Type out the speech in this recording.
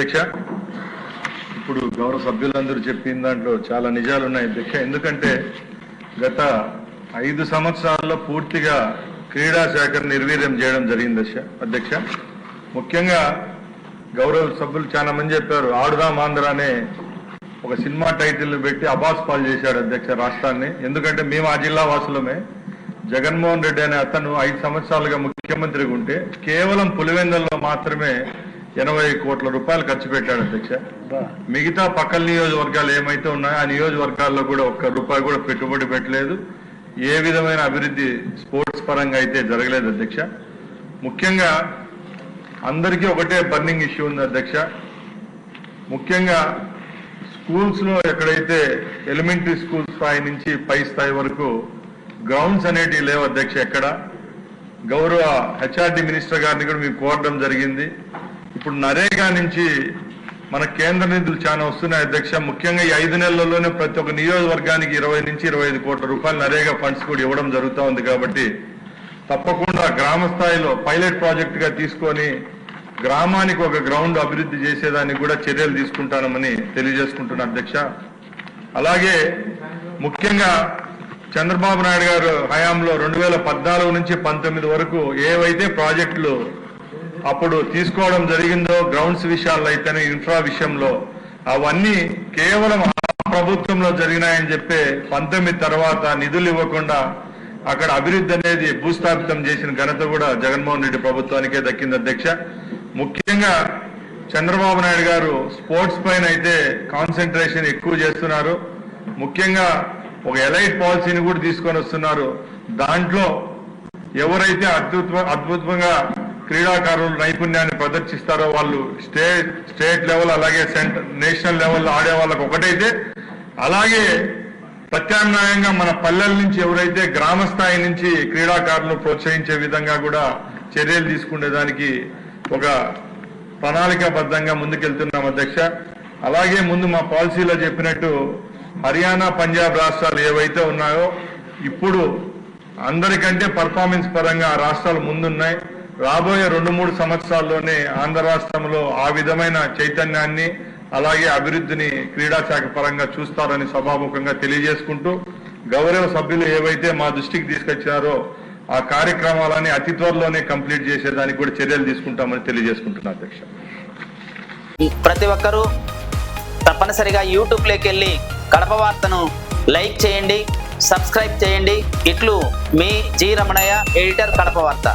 అధ్యక్ష, ఇప్పుడు గౌరవ సభ్యులందరూ చెప్పిన దాంట్లో చాలా నిజాలు ఉన్నాయి అధ్యక్ష. ఎందుకంటే గత 5 సంవత్సరాల్లో పూర్తిగా క్రీడా శాఖను నిర్వీర్యం చేయడం జరిగింది అధ్యక్ష. ముఖ్యంగా గౌరవ సభ్యులు చాలా మంది చెప్పారు, ఆడుదాం ఆంధ్ర అనే ఒక సినిమా టైటిల్ పెట్టి అబాస్ పాలు చేశాడు అధ్యక్ష రాష్ట్రాన్ని. ఎందుకంటే మేము ఆ జిల్లా వాసులమే. జగన్మోహన్ రెడ్డి అనే అతను 5 సంవత్సరాలుగా ముఖ్యమంత్రిగా ఉంటే కేవలం పులివెందుల్లో మాత్రమే 80 కోట్ల రూపాయలు ఖర్చు పెట్టాడు అధ్యక్ష. మిగతా పక్కల నియోజకవర్గాలు ఏమైతే ఉన్నాయో ఆ నియోజకవర్గాల్లో కూడా ఒక్క రూపాయి కూడా పెట్టుబడి పెట్టలేదు. ఏ విధమైన అభివృద్ధి స్పోర్ట్స్ పరంగా అయితే జరగలేదు అధ్యక్ష. ముఖ్యంగా అందరికీ ఒకటే బర్నింగ్ ఇష్యూ ఉంది అధ్యక్ష. ముఖ్యంగా స్కూల్స్ లో ఎక్కడైతే ఎలిమెంటరీ స్కూల్ స్థాయి నుంచి పై స్థాయి వరకు గ్రౌండ్స్ అనేటివి లేవు అధ్యక్ష. ఎక్కడ గౌరవ హెచ్ఆర్డి మినిస్టర్ గారిని కూడా మేము కోరడం జరిగింది. ఇప్పుడు నరేగా నుంచి మన కేంద్ర నిధులు చాలా వస్తున్నాయి అధ్యక్ష. ముఖ్యంగా ఈ 5 నెలల్లోనే ప్రతి ఒక్క నియోజకవర్గానికి 20 నుంచి 25 కోట్ల రూపాయలు నరేగా ఫండ్స్ కూడా ఇవ్వడం జరుగుతూ ఉంది. కాబట్టి తప్పకుండా గ్రామ స్థాయిలో పైలట్ ప్రాజెక్ట్ గా తీసుకొని గ్రామానికి ఒక గ్రౌండ్ అభివృద్ధి చేసేదానికి కూడా చర్యలు తీసుకుంటానని తెలియజేసుకుంటున్నా అధ్యక్ష. అలాగే ముఖ్యంగా చంద్రబాబు నాయుడు గారు హయాంలో 2014 నుంచి 19 వరకు ఏవైతే ప్రాజెక్టులు అప్పుడు తీసుకోవడం జరిగిందో గ్రౌండ్స్ విషయాల్లో అయితేనే ఇన్ఫ్రా విషయంలో అవన్నీ కేవలం ప్రభుత్వంలో జరిగినాయని చెప్పి 19 తర్వాత నిధులు ఇవ్వకుండా అక్కడ అభివృద్ధి అనేది భూస్థాపితం చేసిన ఘనత కూడా జగన్మోహన్ రెడ్డి ప్రభుత్వానికే దక్కింది అధ్యక్ష. ముఖ్యంగా చంద్రబాబు నాయుడు గారు స్పోర్ట్స్ పైన అయితే కాన్సన్ట్రేషన్ ఎక్కువ చేస్తున్నారు. ముఖ్యంగా ఒక ఎలైట్ పాలసీని కూడా తీసుకొని వస్తున్నారు. దాంట్లో ఎవరైతే అద్భుతంగా క్రీడాకారులు నైపుణ్యాన్ని ప్రదర్శిస్తారో వాళ్ళు స్టేట్ లెవెల్ అలాగే నేషనల్ లెవెల్లో ఆడే వాళ్ళకు ఒకటైతే, అలాగే ప్రత్యామ్నాయంగా మన పల్లెల నుంచి ఎవరైతే గ్రామ స్థాయి నుంచి క్రీడాకారులను ప్రోత్సహించే విధంగా కూడా చర్యలు తీసుకునేదానికి ఒక ప్రణాళికాబద్ధంగా ముందుకెళ్తున్నాం అధ్యక్ష. అలాగే ముందు మా పాలసీలో చెప్పినట్టు హర్యానా పంజాబ్ రాష్ట్రాలు ఏవైతే ఉన్నాయో ఇప్పుడు అందరికంటే పర్ఫార్మెన్స్ పరంగా ఆ రాష్ట్రాలు ముందున్నాయి. రాబోయే 2-3 సంవత్సరాల్లోనే ఆంధ్ర రాష్ట్రంలో ఆ విధమైన చైతన్యాన్ని అలాగే అభివృద్ధిని క్రీడా శాఖ పరంగా చూస్తారని సభాముఖంగా తెలియజేసుకుంటూ గౌరవ సభ్యులు ఏవైతే మా దృష్టికి తీసుకొచ్చారో ఆ కార్యక్రమాలని అతి త్వరలోనే కంప్లీట్ చేసేదానికి కూడా చర్యలు తీసుకుంటామని తెలియజేసుకుంటున్నా అధ్యక్ష. ప్రతి ఒక్కరూ తప్పనిసరిగా యూట్యూబ్లోకి వెళ్ళి కడప వార్తను లైక్ చేయండి, సబ్స్క్రైబ్ చేయండి. ఇట్లు మీ జి రమణయ్య, ఎడిటర్, కడప వార్త.